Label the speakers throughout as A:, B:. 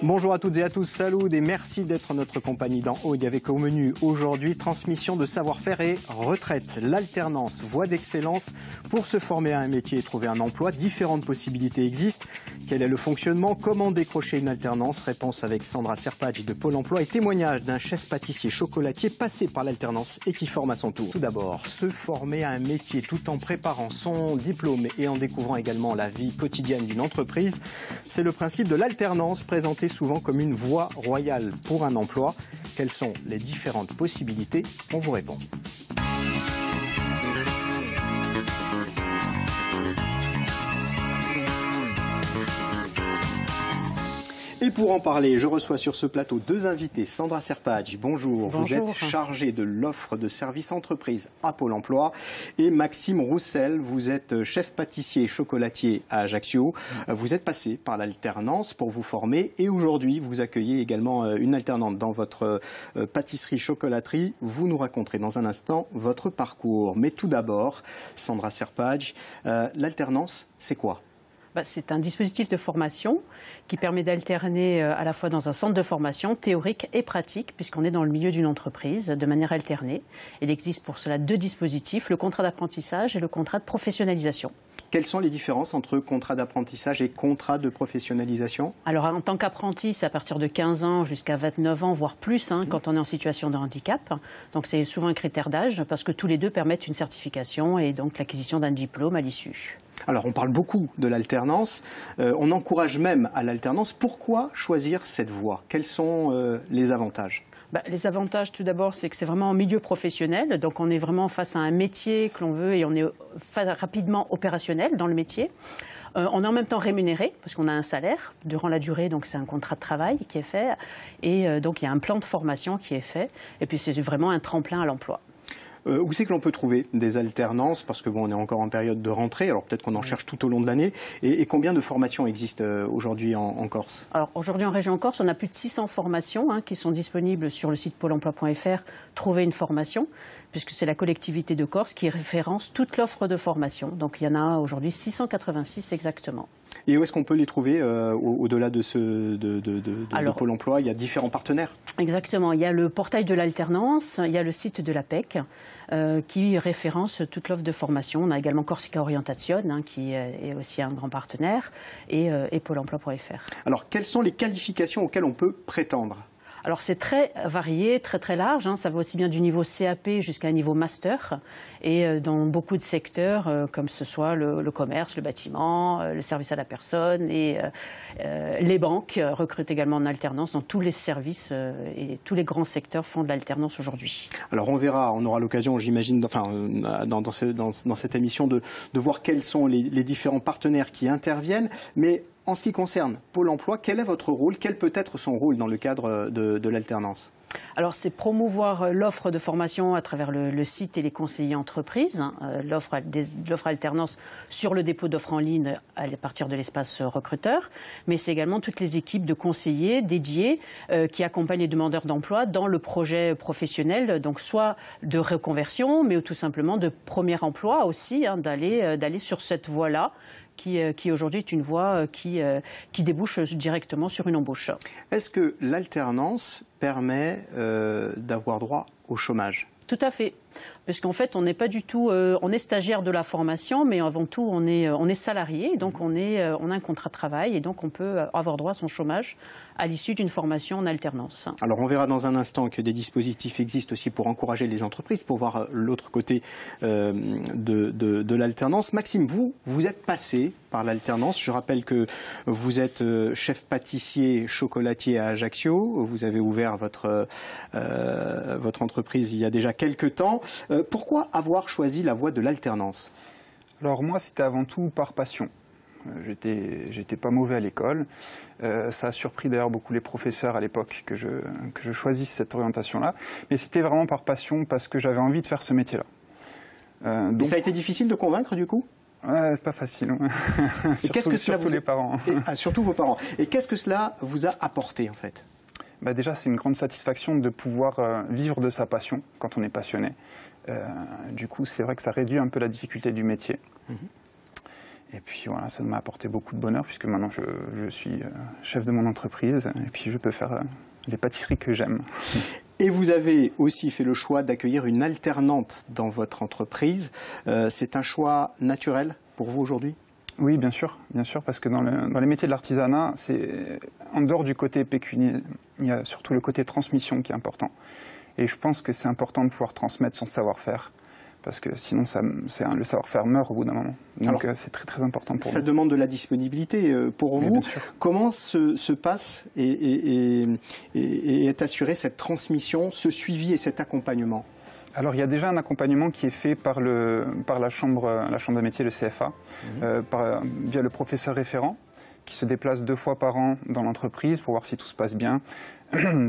A: Bonjour à toutes et à tous, salut et merci d'être notre compagnie dans Aude avec au menu aujourd'hui transmission de savoir-faire et retraite, l'alternance, voie d'excellence pour se former à un métier et trouver un emploi. Différentes possibilités existent. Quel est le fonctionnement? Comment décrocher une alternance? Réponse avec Sandra Serpadj de Pôle emploi et témoignage d'un chef pâtissier chocolatier passé par l'alternance et qui forme à son tour. Tout d'abord, se former à un métier tout en préparant son diplôme et en découvrant également la vie quotidienne d'une entreprise. C'est le principe de l'alternance présenté souvent comme une voie royale pour un emploi. Quelles sont les différentes possibilités? On vous répond. Et pour en parler, je reçois sur ce plateau deux invités. Sandra Serpadj, bonjour. Vous êtes chargée de l'offre de services entreprises à Pôle emploi. Et Maxime Roussel, vous êtes chef pâtissier et chocolatier à Ajaccio. Vous êtes passé par l'alternance pour vous former et aujourd'hui vous accueillez également une alternante dans votre pâtisserie-chocolaterie. Vous nous raconterez dans un instant votre parcours. Mais tout d'abord, Sandra Serpadj, l'alternance, c'est quoi ?
B: C'est un dispositif de formation qui permet d'alterner à la fois dans un centre de formation théorique et pratique, puisqu'on est dans le milieu d'une entreprise de manière alternée. Il existe pour cela deux dispositifs, le contrat d'apprentissage et le contrat de professionnalisation.
A: Quelles sont les différences entre contrat d'apprentissage et contrat de professionnalisation? Alors,
B: en tant qu'apprenti, c'est à partir de 15 ans jusqu'à 29 ans, voire plus, quand on est en situation de handicap. Donc, c'est souvent un critère d'âge, parce que tous les deux permettent une certification et donc l'acquisition d'un diplôme à l'issue.
A: Alors, on parle beaucoup de l'alternance. On encourage même à l'alternance. Pourquoi choisir cette voie? Quels sont les avantages?
B: Les avantages, tout d'abord, c'est que c'est vraiment en milieu professionnel. Donc, on est vraiment face à un métier que l'on veut et on est rapidement opérationnel dans le métier. On est en même temps rémunéré, parce qu'on a un salaire durant la durée, donc c'est un contrat de travail qui est fait. Et donc, il y a un plan de formation qui est fait. Et puis, c'est vraiment un tremplin à l'emploi.
A: Où c'est que l'on peut trouver des alternances? Parce que bon, on est encore en période de rentrée, alors peut-être qu'on en cherche tout au long de l'année. Et combien de formations existent aujourd'hui en Corse?
B: Alors aujourd'hui en région Corse, on a plus de 600 formations qui sont disponibles sur le site pôle emploi.fr. Trouver une formation, puisque c'est la collectivité de Corse qui référence toute l'offre de formation. Donc il y en a aujourd'hui 686 exactement.
A: Et où est-ce qu'on peut les trouver au-delà de Pôle emploi? Il y a différents partenaires.
B: Exactement. Il y a le portail de l'alternance, il y a le site de l'APEC qui référence toute l'offre de formation. On a également Corsica Orientation qui est aussi un grand partenaire et Pôle emploi.fr.
A: Alors, quelles sont les qualifications auxquelles on peut prétendre?
B: Alors c'est très varié, très large, ça va aussi bien du niveau CAP jusqu'à un niveau master et dans beaucoup de secteurs comme ce soit le commerce, le bâtiment, le service à la personne et les banques recrutent également en alternance dans tous les services et tous les grands secteurs font de l'alternance aujourd'hui.
A: Alors on aura l'occasion, j'imagine, dans cette émission de voir quels sont les différents partenaires qui interviennent, mais en ce qui concerne Pôle emploi, quel est votre rôle? Quel peut être son rôle dans le cadre de l'alternance?
B: Alors, c'est promouvoir l'offre de formation à travers le site et les conseillers entreprises, l'offre alternance sur le dépôt d'offres en ligne à partir de l'espace recruteur, mais c'est également toutes les équipes de conseillers dédiés qui accompagnent les demandeurs d'emploi dans le projet professionnel, donc soit de reconversion, mais tout simplement de premier emploi aussi, d'aller sur cette voie-là, qui aujourd'hui est une voie qui débouche directement sur une embauche.
A: Est-ce que l'alternance permet d'avoir droit au chômage?
B: Tout à fait. Parce qu'en fait, on n'est pas du tout, on est stagiaire de la formation, mais avant tout, on est salarié, donc on a un contrat de travail et donc on peut avoir droit à son chômage à l'issue d'une formation en alternance.
A: Alors on verra dans un instant que des dispositifs existent aussi pour encourager les entreprises, pour voir l'autre côté de l'alternance. Maxime, vous êtes passé par l'alternance. Je rappelle que vous êtes chef pâtissier chocolatier à Ajaccio. Vous avez ouvert votre entreprise il y a déjà quelques temps. Pourquoi avoir choisi la voie de l'alternance?
C: Alors moi, c'était avant tout par passion. J'étais pas mauvais à l'école. Ça a surpris d'ailleurs beaucoup les professeurs à l'époque que je choisisse cette orientation-là. Mais c'était vraiment par passion parce que j'avais envie de faire ce métier-là.
A: Et ça a été difficile de convaincre du coup?
C: Ouais, pas facile. Surtout les parents.
A: Surtout vos parents. Et qu'est-ce que cela vous a apporté en fait?
C: Déjà, c'est une grande satisfaction de pouvoir vivre de sa passion quand on est passionné. Du coup, c'est vrai que ça réduit un peu la difficulté du métier. Et puis voilà, ça m'a apporté beaucoup de bonheur puisque maintenant je suis chef de mon entreprise et puis je peux faire les pâtisseries que j'aime.
A: Et vous avez aussi fait le choix d'accueillir une alternante dans votre entreprise. C'est un choix naturel pour vous aujourd'hui ?
C: Oui, bien sûr, parce que dans les métiers de l'artisanat, en dehors du côté pécunier, il y a surtout le côté transmission qui est important. Et je pense que c'est important de pouvoir transmettre son savoir-faire, parce que sinon le savoir-faire meurt au bout d'un moment. Donc c'est très très important pour nous.
A: Ça demande de la disponibilité pour vous. Comment se passe et est assurée cette transmission, ce suivi et cet accompagnement ?
C: Alors il y a déjà un accompagnement qui est fait par la chambre de métier, le CFA, via le professeur référent, qui se déplace 2 fois par an dans l'entreprise pour voir si tout se passe bien,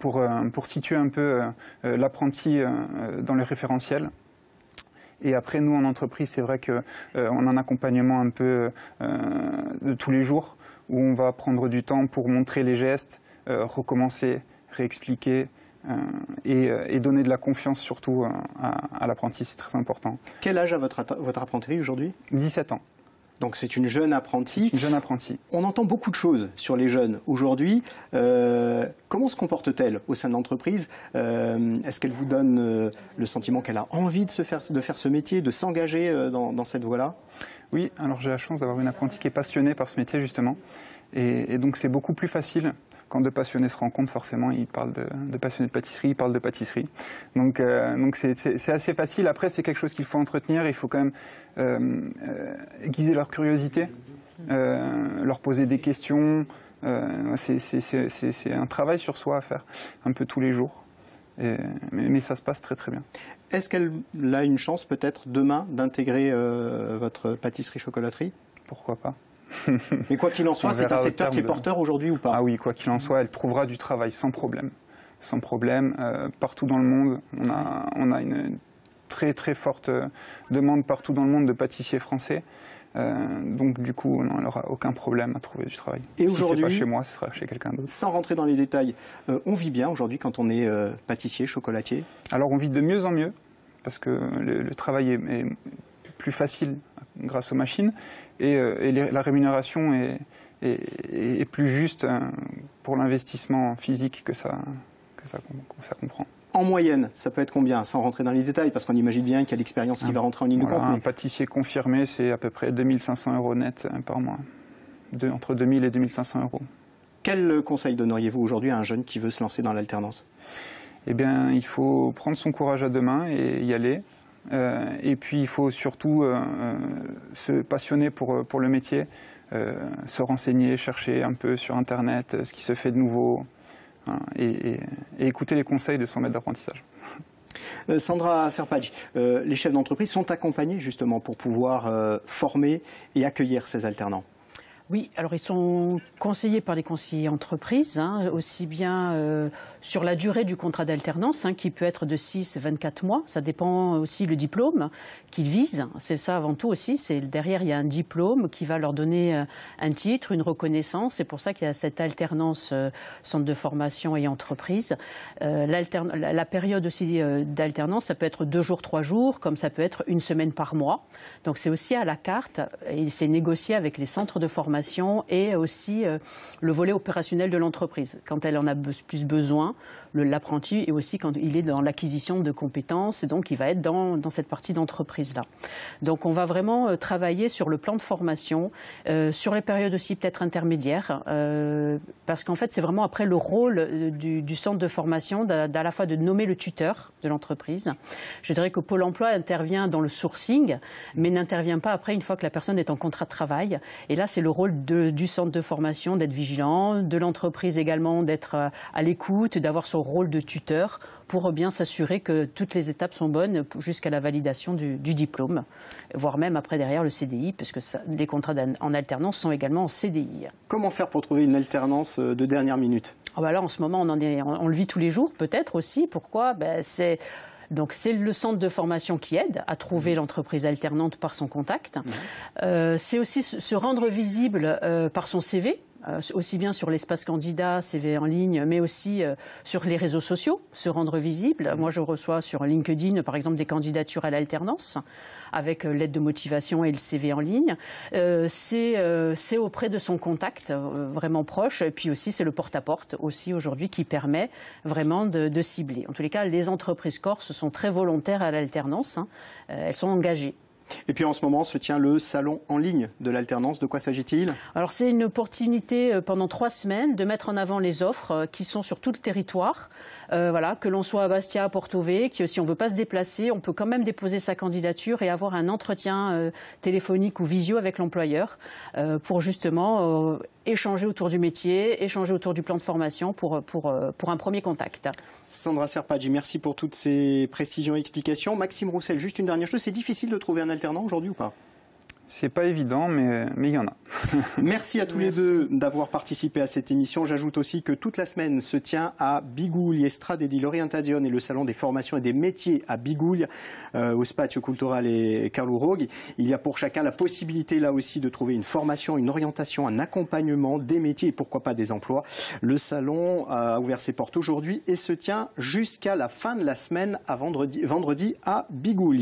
C: pour situer un peu l'apprenti dans les référentiels. Et après, nous, en entreprise, c'est vrai qu'on a un accompagnement un peu de tous les jours, où on va prendre du temps pour montrer les gestes, recommencer, réexpliquer, et donner de la confiance surtout à l'apprenti, c'est très important.
A: Quel âge a votre apprenti aujourd'hui ?
C: 17 ans.
A: Donc c'est une jeune apprentie.
C: Une jeune apprentie.
A: On entend beaucoup de choses sur les jeunes aujourd'hui. Comment se comporte-t-elle au sein de l'entreprise ? Est-ce qu'elle vous donne le sentiment qu'elle a envie de faire ce métier, de s'engager dans cette voie-là ?
C: Oui, alors j'ai la chance d'avoir une apprentie qui est passionnée par ce métier justement. Et donc c'est beaucoup plus facile. Quand 2 passionnés se rencontrent, forcément, ils parlent de passionnés de pâtisserie, ils parlent de pâtisserie. Donc c'est assez facile. Après, c'est quelque chose qu'il faut entretenir. Il faut quand même aiguiser leur curiosité, leur poser des questions. C'est un travail sur soi à faire, un peu tous les jours. Mais ça se passe très très bien. Est-ce
A: qu'elle a une chance peut-être demain d'intégrer votre pâtisserie-chocolaterie ?
C: Pourquoi pas ?
A: Mais quoi qu'il en soit, c'est un secteur qui est porteur aujourd'hui ou pas ?
C: Ah oui, quoi qu'il en soit, elle trouvera du travail sans problème. Sans problème, partout dans le monde. On a une très très forte demande partout dans le monde de pâtissiers français. Donc du coup, elle n'aura aucun problème à trouver du travail.
A: Et
C: si ce
A: aujourd'hui,
C: n'est pas chez moi, ce sera chez quelqu'un d'autre.
A: Sans rentrer dans les détails, on vit bien aujourd'hui quand on est pâtissier, chocolatier ?
C: Alors on vit de mieux en mieux, parce que le travail est plus facile grâce aux machines et la rémunération est plus juste pour l'investissement physique que ça comprend.
A: En moyenne, ça peut être combien, sans rentrer dans les détails, parce qu'on imagine bien qu'il y a l'expérience qui va rentrer en ligne de compte.
C: Un pâtissier confirmé, c'est à peu près 2 500 € net par mois, entre 2 000 et 2 500 €.
A: Quel conseil donneriez-vous aujourd'hui à un jeune qui veut se lancer dans l'alternance ?
C: Eh bien, il faut prendre son courage à 2 mains et y aller. Et puis il faut surtout se passionner pour le métier, se renseigner, chercher un peu sur Internet ce qui se fait de nouveau, hein, et écouter les conseils de son maître d'apprentissage.
A: Sandra Serpaggi, les chefs d'entreprise sont accompagnés justement pour pouvoir former et accueillir ces alternants.
B: Oui, alors ils sont conseillés par les conseillers entreprises, aussi bien sur la durée du contrat d'alternance, qui peut être de 6 à 24 mois. Ça dépend aussi le diplôme qu'ils visent. C'est ça avant tout aussi. Derrière, il y a un diplôme qui va leur donner un titre, une reconnaissance. C'est pour ça qu'il y a cette alternance centre de formation et entreprise. La période aussi d'alternance, ça peut être 2 jours, 3 jours, comme ça peut être 1 semaine par mois. Donc c'est aussi à la carte et c'est négocié avec les centres de formation et aussi le volet opérationnel de l'entreprise. Quand elle en a plus besoin, l'apprenti, et aussi quand il est dans l'acquisition de compétences, et donc il va être dans cette partie d'entreprise-là. Donc on va vraiment travailler sur le plan de formation, sur les périodes aussi peut-être intermédiaires, parce qu'en fait c'est vraiment après le rôle du centre de formation à la fois de nommer le tuteur de l'entreprise. Je dirais que Pôle emploi intervient dans le sourcing, mais n'intervient pas après une fois que la personne est en contrat de travail. Et là c'est le rôle du centre de formation d'être vigilant, de l'entreprise également d'être à l'écoute, d'avoir son rôle de tuteur pour bien s'assurer que toutes les étapes sont bonnes jusqu'à la validation du diplôme, voire même après derrière le CDI, parce que les contrats en alternance sont également en CDI.
A: Comment faire pour trouver une alternance de dernière minute ?
B: Là, en ce moment, on le vit tous les jours, peut-être aussi. Pourquoi ? Donc c'est le centre de formation qui aide à trouver l'entreprise alternante par son contact. C'est aussi se rendre visible par son CV. aussi bien sur l'espace candidat, CV en ligne, mais aussi sur les réseaux sociaux, se rendre visible. Moi, je reçois sur LinkedIn, par exemple, des candidatures à l'alternance, avec l'aide de motivation et le CV en ligne. C'est auprès de son contact vraiment proche. Et puis aussi, c'est le porte-à-porte aussi aujourd'hui qui permet vraiment de cibler. En tous les cas, les entreprises corses sont très volontaires à l'alternance. Elles sont engagées.
A: Et puis en ce moment se tient le salon en ligne de l'alternance. De quoi s'agit-il?
B: Alors c'est une opportunité pendant 3 semaines de mettre en avant les offres qui sont sur tout le territoire. Voilà, que l'on soit à Bastia, à Porto-Vecchio, si on ne veut pas se déplacer, on peut quand même déposer sa candidature et avoir un entretien téléphonique ou visio avec l'employeur pour justement échanger autour du métier, échanger autour du plan de formation pour un premier contact.
A: Sandra Serpaggi, merci pour toutes ces précisions et explications. Maxime Roussel, juste une dernière chose, c'est difficile de trouver un alternant aujourd'hui ou pas?
C: C'est pas évident, mais il y en a.
A: Merci à tous les deux d'avoir participé à cette émission. J'ajoute aussi que toute la semaine se tient à Biguglia Strade di l'Orientazione et le salon des formations et des métiers à Biguglia, au Spazio Culturale et Carlo Roghi. Il y a pour chacun la possibilité là aussi de trouver une formation, une orientation, un accompagnement, des métiers et pourquoi pas des emplois. Le salon a ouvert ses portes aujourd'hui et se tient jusqu'à la fin de la semaine, à vendredi à Biguglia.